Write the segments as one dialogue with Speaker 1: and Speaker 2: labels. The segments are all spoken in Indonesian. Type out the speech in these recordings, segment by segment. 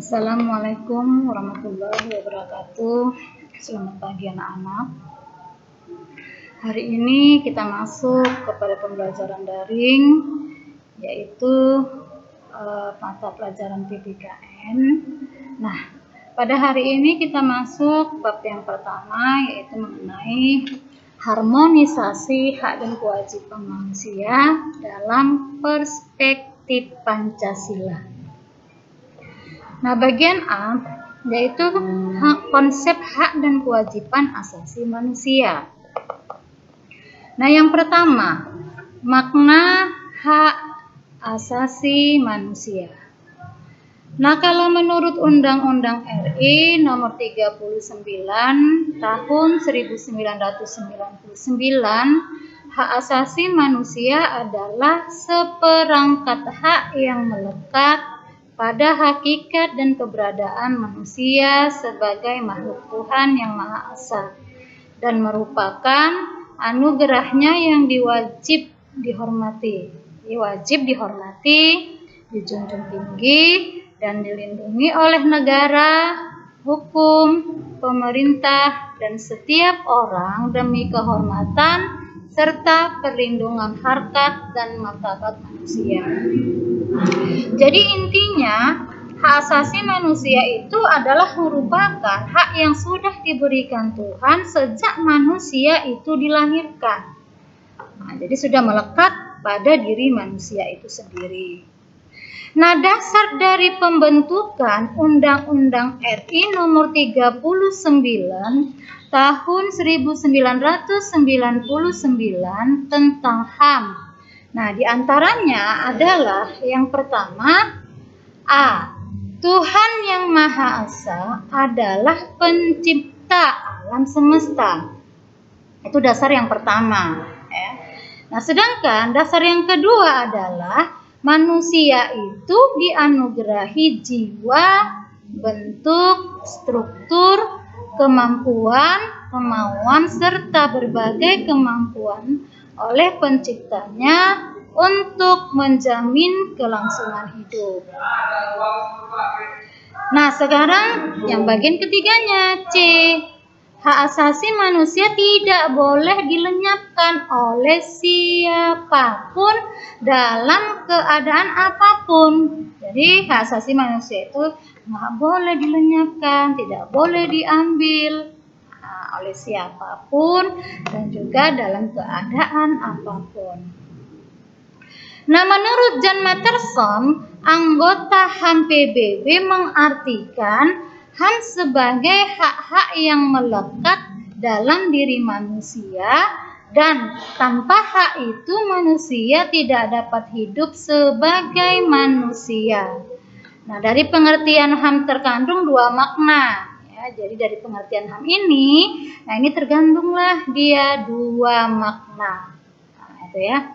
Speaker 1: Assalamualaikum warahmatullahi wabarakatuh. Selamat pagi anak-anak. Hari ini kita masuk kepada pembelajaran daring, yaitu mata pelajaran PPKN. Nah, pada hari ini kita masuk bab yang pertama, yaitu mengenai harmonisasi hak dan kewajiban manusia dalam perspektif Pancasila. Nah, bagian A yaitu konsep hak dan kewajiban asasi manusia. Nah, yang pertama, makna hak asasi manusia. Nah, kalau menurut Undang-Undang RI nomor 39 tahun 1999, hak asasi manusia adalah seperangkat hak yang melekat pada hakikat dan keberadaan manusia sebagai makhluk Tuhan yang Maha Esa dan merupakan anugerahnya yang wajib dihormati, dijunjung tinggi dan dilindungi oleh negara, hukum, pemerintah, dan setiap orang demi kehormatan serta perlindungan harkat dan martabat manusia. Jadi intinya, hak asasi manusia itu adalah merupakan hak yang sudah diberikan Tuhan sejak manusia itu dilahirkan. Nah, jadi sudah melekat pada diri manusia itu sendiri. Nah, dasar dari pembentukan Undang-Undang RI nomor 39 tahun 1999 tentang HAM. Nah, diantaranya adalah yang pertama, A. Tuhan yang Maha Esa adalah pencipta alam semesta. Itu dasar yang pertama. Ya. Nah, sedangkan dasar yang kedua adalah manusia itu dianugerahi jiwa, bentuk, struktur, kemauan, serta berbagai kemampuan oleh penciptanya untuk menjamin kelangsungan hidup. Nah, sekarang yang bagian ketiganya, C. Hak asasi manusia tidak boleh dilenyapkan oleh siapapun dalam keadaan apapun. Jadi hak asasi manusia itu nggak boleh dilenyapkan, tidak boleh diambil oleh siapapun dan juga dalam keadaan apapun. Nah, menurut John Matterson, anggota HAM PBB mengartikan HAM sebagai hak-hak yang melekat dalam diri manusia dan tanpa hak itu manusia tidak dapat hidup sebagai manusia. Nah, dari pengertian HAM terkandung dua makna. Ya, jadi dari pengertian HAM ini, ini tergantunglah dia dua makna. Nah, itu ya.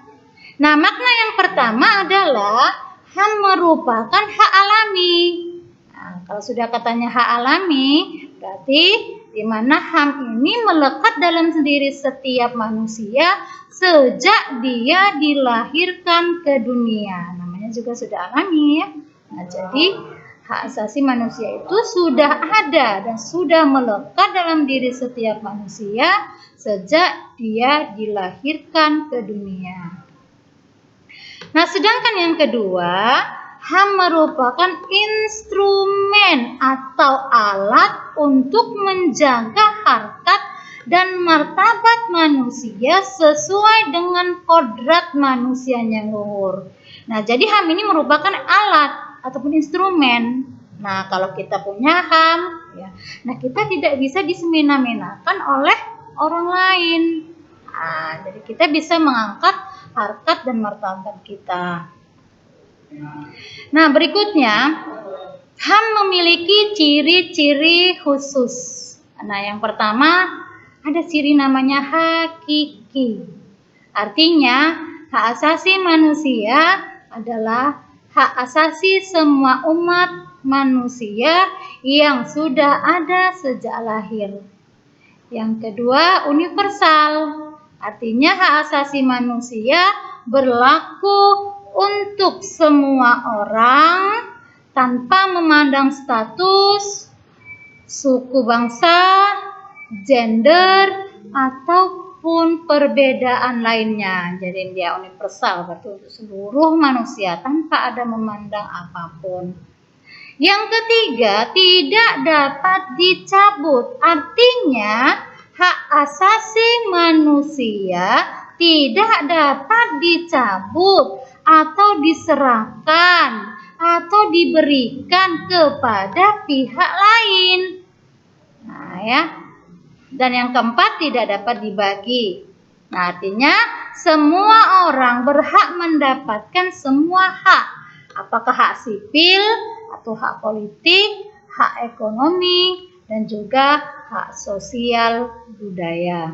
Speaker 1: Nah, makna yang pertama adalah HAM merupakan hak alami. Nah, kalau sudah katanya hak alami, berarti di mana HAM ini melekat dalam diri setiap manusia sejak dia dilahirkan ke dunia. Namanya juga sudah alami ya. Nah, jadi hak asasi manusia itu sudah ada dan sudah melekat dalam diri setiap manusia sejak dia dilahirkan ke dunia. Nah, sedangkan yang kedua, HAM merupakan instrumen atau alat untuk menjaga harkat dan martabat manusia sesuai dengan kodrat manusianya yang luhur. Nah, jadi HAM ini merupakan alat ataupun instrumen. Nah, kalau kita punya HAM, ya, nah kita tidak bisa disemena-menakan oleh orang lain. Nah, jadi kita bisa mengangkat harkat dan martabat kita. Nah, berikutnya, HAM memiliki ciri-ciri khusus. Nah, yang pertama ada ciri namanya hakiki. Artinya, hak asasi manusia adalah hak asasi semua umat manusia yang sudah ada sejak lahir. Yang kedua, universal. Artinya hak asasi manusia berlaku untuk semua orang tanpa memandang status, suku bangsa, gender, ataupun perbedaan lainnya. Jadi dia universal, berarti untuk seluruh manusia tanpa ada memandang apapun. Yang ketiga, tidak dapat dicabut. Artinya, hak asasi manusia tidak dapat dicabut atau diserahkan atau diberikan kepada pihak lain. Nah, ya. Dan yang keempat, tidak dapat dibagi. Nah, artinya semua orang berhak mendapatkan semua hak. Apakah hak sipil atau hak politik, hak ekonomi, dan juga hak sosial budaya.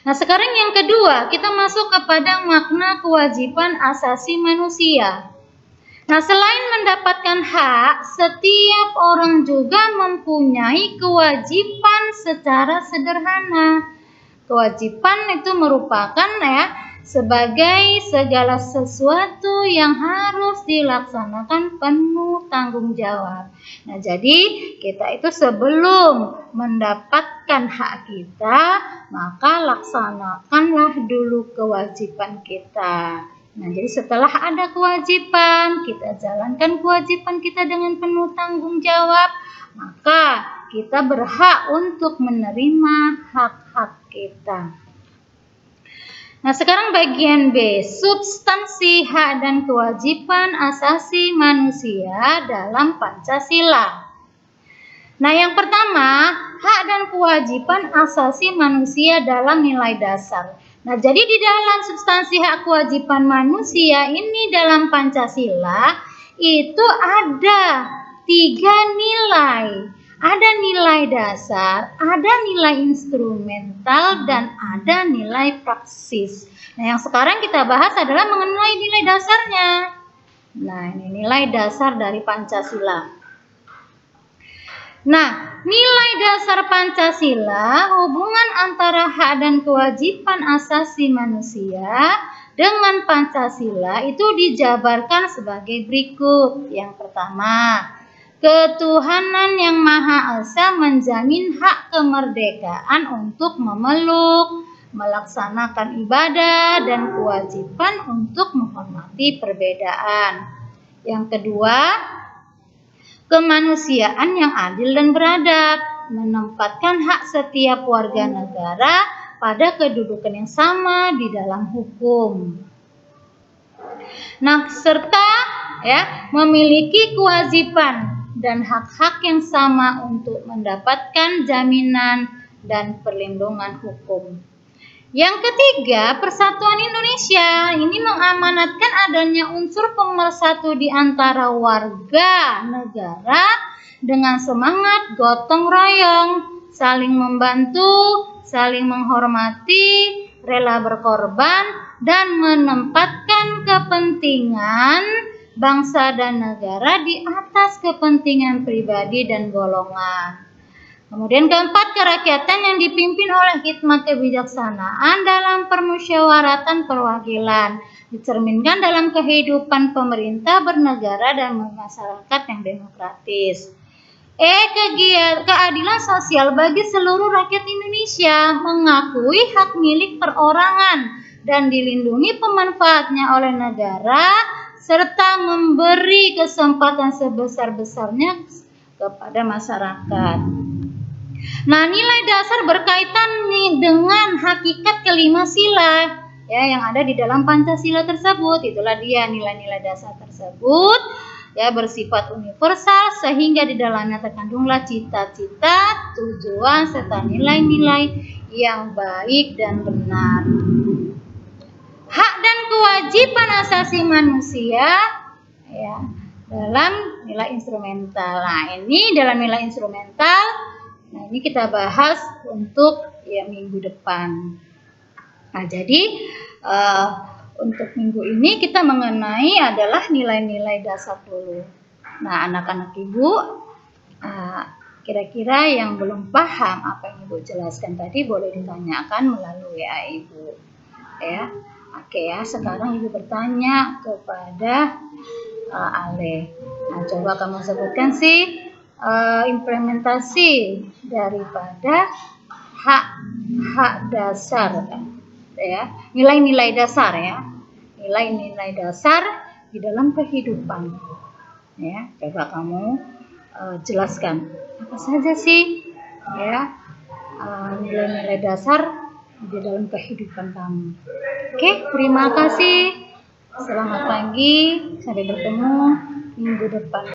Speaker 1: Nah, sekarang yang kedua, kita masuk kepada makna kewajiban asasi manusia. Nah, selain mendapatkan hak, setiap orang juga mempunyai kewajiban secara sederhana. Kewajiban itu merupakan sebagai segala sesuatu yang harus dilaksanakan penuh tanggung jawab. Nah, jadi kita itu sebelum mendapatkan hak kita, maka laksanakanlah dulu kewajiban kita. Nah, jadi setelah ada kewajiban, kita jalankan kewajiban kita dengan penuh tanggung jawab, maka kita berhak untuk menerima hak-hak kita. Nah, sekarang bagian B, substansi hak dan kewajiban asasi manusia dalam Pancasila. Nah, yang pertama, hak dan kewajiban asasi manusia dalam nilai dasar. Nah, jadi di dalam substansi hak kewajiban manusia ini dalam Pancasila itu ada 3 nilai. Ada nilai dasar, ada nilai instrumental, dan ada nilai praksis. Nah, yang sekarang kita bahas adalah mengenai nilai dasarnya. Nah, ini nilai dasar dari Pancasila. Nah, nilai dasar Pancasila, hubungan antara hak dan kewajiban asasi manusia dengan Pancasila itu dijabarkan sebagai berikut. Yang pertama, ketuhanan yang Maha Esa menjamin hak kemerdekaan untuk memeluk, melaksanakan ibadah, dan kewajiban untuk menghormati perbedaan. Yang kedua, kemanusiaan yang adil dan beradab, menempatkan hak setiap warga negara pada kedudukan yang sama di dalam hukum. Nah, serta memiliki kewajiban dan hak-hak yang sama untuk mendapatkan jaminan dan perlindungan hukum. Yang ketiga, Persatuan Indonesia ini mengamanatkan adanya unsur pemersatu di antara warga negara dengan semangat gotong royong, saling membantu, saling menghormati, rela berkorban, dan menempatkan kepentingan bangsa dan negara di atas kepentingan pribadi dan golongan. Kemudian keempat, kerakyatan yang dipimpin oleh hikmat kebijaksanaan dalam permusyawaratan perwakilan, dicerminkan dalam kehidupan pemerintah bernegara dan masyarakat yang demokratis. Keadilan sosial bagi seluruh rakyat Indonesia, mengakui hak milik perorangan dan dilindungi pemanfaatnya oleh negara, serta memberi kesempatan sebesar-besarnya kepada masyarakat. Nah, nilai dasar berkaitan dengan hakikat kelima sila yang ada di dalam Pancasila tersebut. Itulah dia nilai-nilai dasar tersebut bersifat universal sehingga di dalamnya terkandunglah cita-cita, tujuan, serta nilai-nilai yang baik dan benar. Hak dan kewajiban asasi manusia dalam nilai instrumental. Nah, ini dalam nilai instrumental. Nah, ini kita bahas untuk minggu depan. Nah, jadi untuk minggu ini kita mengenai adalah nilai-nilai dasar dulu. Nah, anak-anak Ibu, kira-kira yang belum paham apa yang Ibu jelaskan tadi boleh ditanyakan melalui WA Ibu. Oke ya, sekarang Ibu bertanya kepada Ale. Nah, coba kamu sebutkan sih implementasi daripada hak dasar, ya, nilai-nilai dasar, ya, nilai-nilai dasar di dalam kehidupan, ya. Coba kamu jelaskan apa saja sih, ya, nilai-nilai dasar di dalam kehidupan kamu. Oke, terima kasih. Selamat pagi, sampai bertemu minggu depan.